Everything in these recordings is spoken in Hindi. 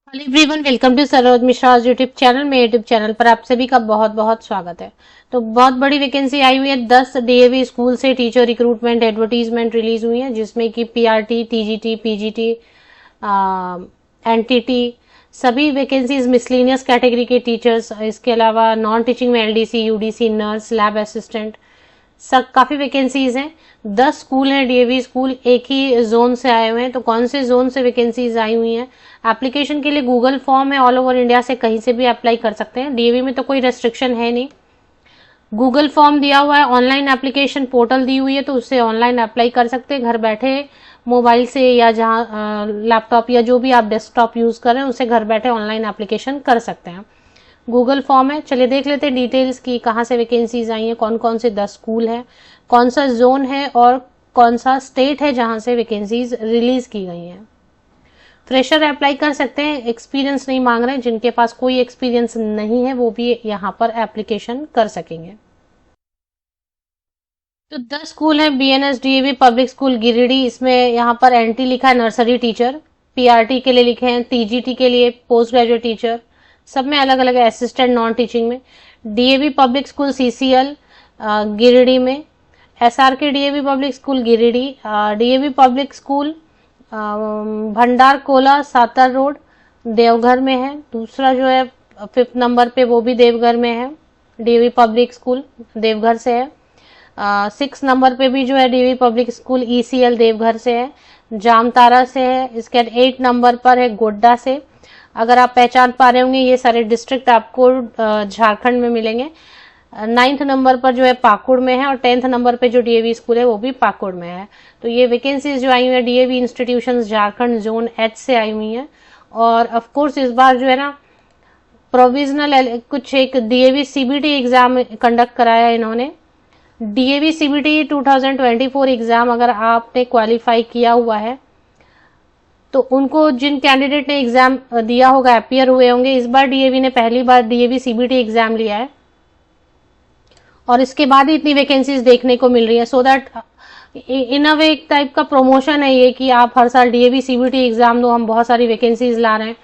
Hello everyone, welcome to Saroj Mishra YouTube channel. मेरे यूट्यूब चैनल पर आप सभी का बहुत बहुत स्वागत है। तो बहुत बड़ी वैकेंसी आई हुई है। 10 डीएवी स्कूल से टीचर रिक्रूटमेंट एडवर्टीजमेंट रिलीज हुई है, जिसमें कि पीआरटी, टीजीटी, पीजीटी, एनटीटी सभी वैकेंसीज मिसलिनियस कैटेगरी के टीचर्स, इसके अलावा नॉन टीचिंग में LDC, UDC, nurse, lab assistant, सब काफी वैकेंसीज हैं। 10 स्कूल हैं डीएवी स्कूल, एक ही जोन से आए हुए हैं। तो कौन से जोन से वैकेंसीज आई हुई हैं? एप्लीकेशन के लिए गूगल फॉर्म है, ऑल ओवर इंडिया से कहीं से भी अप्लाई कर सकते हैं। डीएवी में तो कोई रेस्ट्रिक्शन है नहीं। गूगल फॉर्म दिया हुआ है, ऑनलाइन एप्लीकेशन पोर्टल दी हुई है, तो उससे ऑनलाइन अप्लाई कर सकते हैं घर बैठे, मोबाइल से या जहाँ लैपटॉप या जो भी आप डेस्कटॉप यूज कर रहे हैं उससे घर बैठे ऑनलाइन एप्लीकेशन कर सकते हैं। गूगल फॉर्म है। चलिए देख लेते हैं डिटेल्स की कहाँ से वैकेंसीज आई हैं, कौन कौन से 10 स्कूल हैं, कौन सा जोन है और कौन सा स्टेट है जहां से वैकेंसीज रिलीज की गई हैं। फ्रेशर अप्लाई कर सकते हैं, एक्सपीरियंस नहीं मांग रहे हैं। जिनके पास कोई एक्सपीरियंस नहीं है वो भी यहाँ पर एप्लीकेशन कर सकेंगे। तो 10 स्कूल हैं। BNS DAV public school Giridih, इसमें यहाँ पर एनटी लिखा है नर्सरी टीचर, पीआरटी के लिए लिखे हैं, टीजीटी के लिए पोस्ट ग्रेजुएट टीचर, सब में अलग अलग असिस्टेंट नॉन टीचिंग में। DAV public school CCL Giridih में, SRK DAV public school Giridih, DAV public school Bhandar Kola Satar road Deoghar में है। दूसरा जो है 5th नंबर पे वो भी देवघर में है, डीएवी पब्लिक स्कूल देवघर से है। 6 नंबर पे भी जो है DAV public school ECL Deoghar से है, जामतारा से है। इसके 8 नंबर पर है गोड्डा से। अगर आप पहचान पा रहे होंगे ये सारे डिस्ट्रिक्ट आपको झारखंड में मिलेंगे। 9th नंबर पर जो है पाकुड़ में है और 10th नंबर पे जो डीएवी स्कूल है वो भी पाकुड़ में है। तो ये वैकेंसीज जो आई हुई है DAV institutions Jharkhand zone H से आई हुई है। और ऑफ कोर्स इस बार जो है ना प्रोविजनल कुछ एक डीएवी सीबीटी एग्जाम कंडक्ट कराया है इन्होंने। डीएवी सीबीटी 2024 एग्जाम अगर आपने क्वालिफाई किया हुआ है तो उनको जिन कैंडिडेट ने एग्जाम दिया होगा, अपियर हुए होंगे, इस बार डीएवी ने पहली बार डीएवी सीबीटी एग्जाम लिया है और इसके बाद ही इतनी वैकेंसीज देखने को मिल रही है। सो दैट इन अ वे एक टाइप का प्रमोशन है ये कि आप हर साल डीएवी सीबीटी एग्जाम दो, हम बहुत सारी वैकेंसीज ला रहे हैं।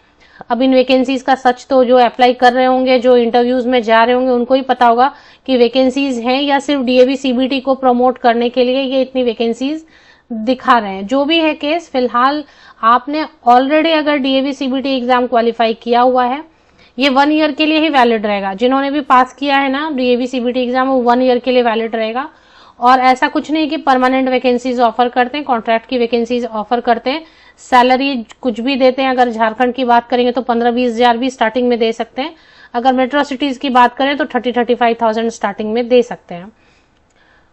अब इन वैकेंसीज का सच तो जो अप्लाई कर रहे होंगे, जो इंटरव्यूज में जा रहे होंगे, उनको ही पता होगा कि वैकेंसीज हैं या सिर्फ डीएवी सीबीटी को प्रमोट करने के लिए ये इतनी वैकेंसीज दिखा रहे हैं। जो भी है केस, फिलहाल आपने ऑलरेडी अगर डीएवी सीबीटी एग्जाम क्वालिफाई किया हुआ है, ये 1 ईयर के लिए ही वैलिड रहेगा। जिन्होंने भी पास किया है ना डीएवी सीबीटी एग्जाम, वो 1 ईयर के लिए वैलिड रहेगा। और ऐसा कुछ नहीं कि परमानेंट वैकेंसीज ऑफर करते हैं, कॉन्ट्रैक्ट की वैकेंसीज ऑफर करते हैं। सैलरी कुछ भी देते हैं। अगर झारखंड की बात करेंगे तो 15-20 हजार भी स्टार्टिंग में दे सकते हैं। अगर मेट्रो सिटीज की बात करें तो 30-35,000 स्टार्टिंग में दे सकते हैं।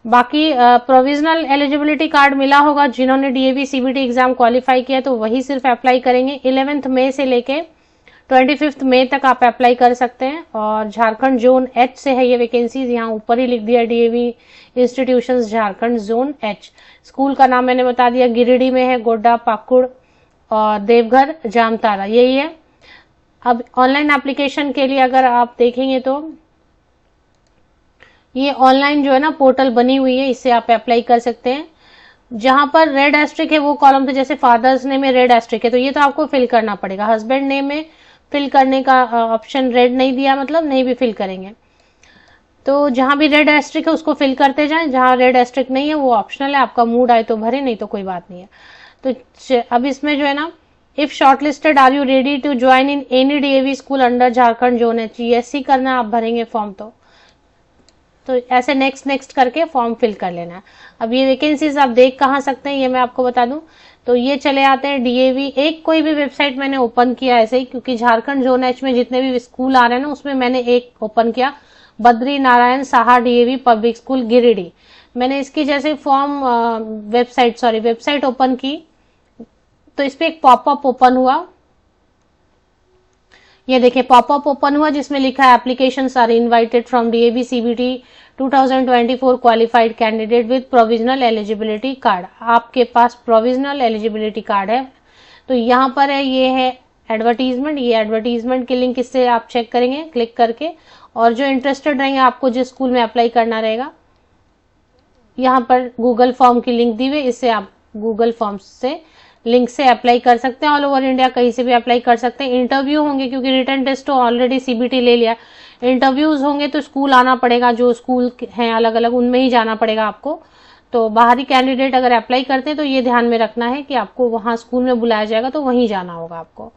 बाकी प्रोविजनल एलिजिबिलिटी कार्ड मिला होगा जिन्होंने डीएवी सीबीटी एग्जाम क्वालिफाई किया तो वही सिर्फ अप्लाई करेंगे। 11 मई से लेके 25 मई तक आप अप्लाई कर सकते हैं। और झारखंड जोन एच से है ये वैकेंसीज, यहाँ ऊपर ही लिख दिया DAV institutions Jharkhand zone H. School का नाम मैंने बता दिया, गिरिडीह में है, गोड्डा, पाकुड़ और देवघर, जामतारा, यही है। अब ऑनलाइन एप्लीकेशन के लिए अगर आप देखेंगे तो ये ऑनलाइन जो है ना पोर्टल बनी हुई है, इससे आप अप्लाई कर सकते हैं। जहां पर रेड एस्ट्रिक है वो कॉलम थे, जैसे फादर्स नेम में रेड एस्ट्रिक है तो ये तो आपको फिल करना पड़ेगा। हस्बैंड नेम में फिल करने का ऑप्शन रेड नहीं दिया, मतलब नहीं भी फिल करेंगे। तो जहां भी रेड एस्ट्रिक है उसको फिल करते जाएं, जहां रेड एस्ट्रिक नहीं है वो ऑप्शनल है, आपका मूड आए तो भरे, नहीं तो कोई बात नहीं है। तो अब इसमें जो है ना, if shortlisted are you ready to join in any DAV school under Jharkhand zone H, yes ही करना, आप भरेंगे फॉर्म तो ऐसे नेक्स्ट नेक्स्ट करके फॉर्म फिल कर लेना है। अब ये वैकेंसीज आप देख कहाँ सकते हैं ये मैं आपको बता दूं। तो ये चले आते हैं डीएवी, एक कोई भी वेबसाइट मैंने ओपन किया ऐसे ही, क्योंकि झारखंड जोन एच में जितने भी स्कूल आ रहे हैं ना उसमें मैंने एक ओपन किया, Badri Narayan Saha DAV public school Giridih. मैंने इसकी जैसे फॉर्म वेबसाइट ओपन की तो इस पे एक पॉपअप ओपन हुआ। ये देखिए पॉपअप ओपन हुआ जिसमें लिखा है applications are invited from DAV CBT 2024 qualified candidate with provisional eligibility card. आपके पास प्रोविजनल एलिजिबिलिटी कार्ड है तो यहाँ पर है, ये है एडवर्टीजमेंट। ये एडवर्टीजमेंट की लिंक इससे आप चेक करेंगे क्लिक करके, और जो इंटरेस्टेड रहेंगे आपको जिस स्कूल में अप्लाई करना रहेगा, यहाँ पर गूगल फॉर्म की लिंक दी हुई, इससे आप गूगल फॉर्म से लिंक से अप्लाई कर सकते हैं। ऑल ओवर इंडिया कहीं से भी अप्लाई कर सकते हैं। इंटरव्यू होंगे, क्योंकि रिटन टेस्ट तो ऑलरेडी सीबीटी ले लिया, इंटरव्यूज होंगे तो स्कूल आना पड़ेगा, जो स्कूल हैं अलग अलग उनमें ही जाना पड़ेगा आपको। तो बाहरी कैंडिडेट अगर अप्लाई करते हैं तो ये ध्यान में रखना है कि आपको वहां स्कूल में बुलाया जाएगा तो वहीं जाना होगा आपको।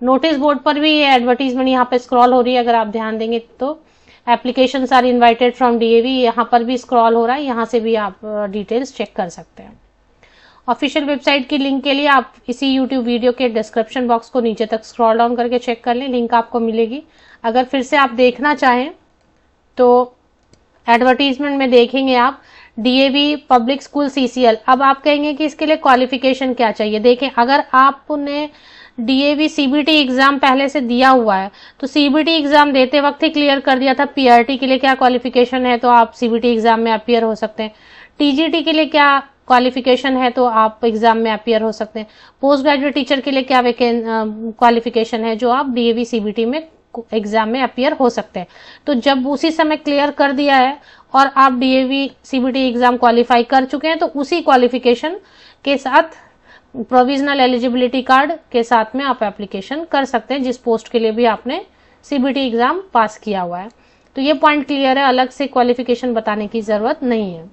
नोटिस बोर्ड पर भी ये एडवर्टीजमेंट यहाँ पे स्क्रॉल हो रही है, अगर आप ध्यान देंगे तो applications are invited from DAV, यहाँ पर भी स्क्रॉल हो रहा है, यहाँ से भी आप डिटेल्स चेक कर सकते हैं। ऑफिशियल वेबसाइट की लिंक के लिए आप इसी यूट्यूब वीडियो के डिस्क्रिप्शन बॉक्स को नीचे तक स्क्रॉल डाउन करके चेक कर लें, लिंक आपको मिलेगी। अगर फिर से आप देखना चाहें तो एडवर्टीजमेंट में देखेंगे आप डीएवी पब्लिक स्कूल सीसीएल। अब आप कहेंगे कि इसके लिए क्वालिफिकेशन क्या चाहिए। देखें, अगर आपने डीएवी सीबीटी एग्जाम पहले से दिया हुआ है तो सीबीटी एग्जाम देते वक्त ही क्लियर कर दिया था पीआरटी के लिए क्या क्वालिफिकेशन है, तो आप सीबीटी एग्जाम में अपीयर हो सकते हैं। टीजीटी के लिए क्या क्वालिफिकेशन है तो आप एग्जाम में अपीयर हो सकते हैं। पोस्ट ग्रेजुएट टीचर के लिए क्या क्वालिफिकेशन है जो आप डीएवी सीबीटी में एग्जाम में अपीयर हो सकते हैं। तो जब उसी समय क्लियर कर दिया है और आप डीएवी सीबीटी एग्जाम क्वालिफाई कर चुके हैं तो उसी क्वालिफिकेशन के साथ प्रोविजनल एलिजिबिलिटी कार्ड के साथ में आप एप्लीकेशन कर सकते हैं जिस पोस्ट के लिए भी आपने सीबीटी एग्जाम पास किया हुआ है। तो ये पॉइंट क्लियर है, अलग से क्वालिफिकेशन बताने की जरूरत नहीं है।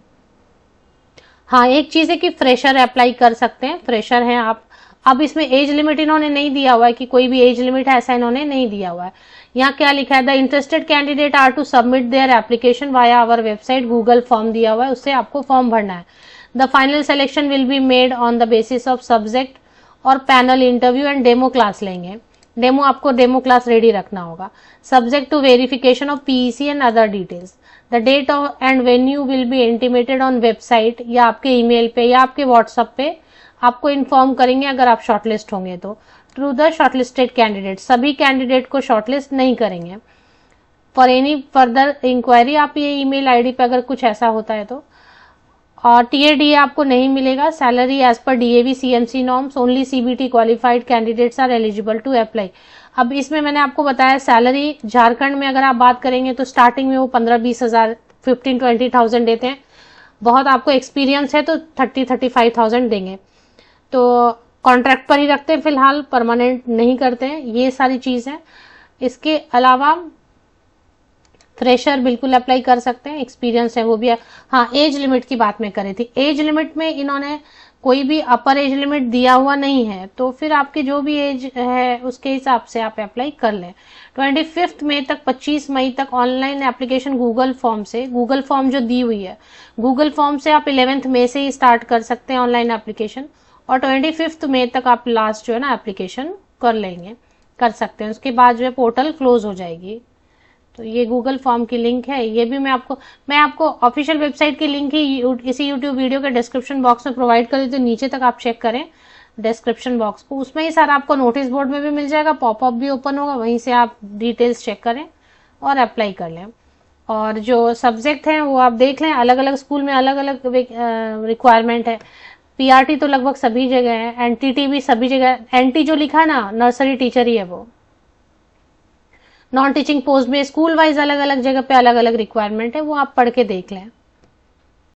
हाँ, एक चीज है कि फ्रेशर अप्लाई कर सकते हैं, फ्रेशर हैं आप। अब इसमें एज लिमिट इन्होंने नहीं दिया हुआ है कि कोई भी एज लिमिट है, ऐसा इन्होंने नहीं दिया हुआ है। यहाँ क्या लिखा है, the interested candidate are to submit their application via our website, Google form दिया हुआ है, उससे आपको फॉर्म भरना है। The final selection will be made on the basis of subject और panel interview and demo class लेंगे। डेमो आपको डेमो क्लास रेडी रखना होगा। Subject to verification of PEC and other details. The date and venue will be intimated on website या आपके ईमेल पे या आपके व्हाट्सएप पे आपको इन्फॉर्म करेंगे अगर आप शॉर्टलिस्ट होंगे तो। थ्रू द शॉर्टलिस्टेड कैंडिडेट, सभी कैंडिडेट को शॉर्टलिस्ट नहीं करेंगे। फॉर एनी फर्दर इंक्वायरी आप ये ईमेल आईडी पे अगर कुछ ऐसा होता है तो। और टीएडीए आपको नहीं मिलेगा। Salary as per DAV CMC norms, only CBT qualified candidates are eligible to apply. अब इसमें मैंने आपको बताया सैलरी झारखंड में अगर आप बात करेंगे तो स्टार्टिंग में वो 15-20 हजार 15-20,000 देते हैं। बहुत आपको एक्सपीरियंस है तो 30-35,000 देंगे। तो कॉन्ट्रैक्ट पर ही रखते हैं फिलहाल, परमानेंट नहीं करते हैं। ये सारी चीज है। इसके अलावा फ्रेशर बिल्कुल अप्लाई कर सकते हैं, एक्सपीरियंस है वो भी है। हाँ, एज लिमिट की बात मैं करी थी। एज लिमिट में इन्होंने कोई भी अपर एज लिमिट दिया हुआ नहीं है, तो फिर आपकी जो भी एज है उसके हिसाब से आप अप्लाई कर लें। 25 मई तक 25 मई तक ऑनलाइन एप्लीकेशन गूगल फॉर्म से, गूगल फॉर्म जो दी हुई है गूगल फॉर्म से आप 11 मई से ही स्टार्ट कर सकते हैं ऑनलाइन एप्लीकेशन, और 25 मई तक आप लास्ट जो है ना एप्लीकेशन कर सकते हैं। उसके बाद जो है पोर्टल क्लोज हो जाएगी। तो ये गूगल फॉर्म की लिंक है, ये भी मैं आपको ऑफिशियल वेबसाइट की लिंक ही इसी यूट्यूब वीडियो के डिस्क्रिप्शन बॉक्स में प्रोवाइड कर दी, तो नीचे तक आप चेक करें डिस्क्रिप्शन बॉक्स को, उसमें ही सारा आपको नोटिस बोर्ड में भी मिल जाएगा, पॉपअप भी ओपन होगा, वहीं से आप डिटेल्स चेक करें और अप्लाई कर लें। और जो सब्जेक्ट हैं वो आप देख लें, अलग अलग स्कूल में अलग अलग रिक्वायरमेंट है। पीआरटी तो लगभग सभी जगह है, एनटीटी भी सभी जगह। एनटी जो लिखा है ना, नर्सरी टीचर ही है वो। नॉन टीचिंग पोस्ट में स्कूल वाइज अलग अलग जगह पे अलग अलग रिक्वायरमेंट है, वो आप पढ़ के देख लें।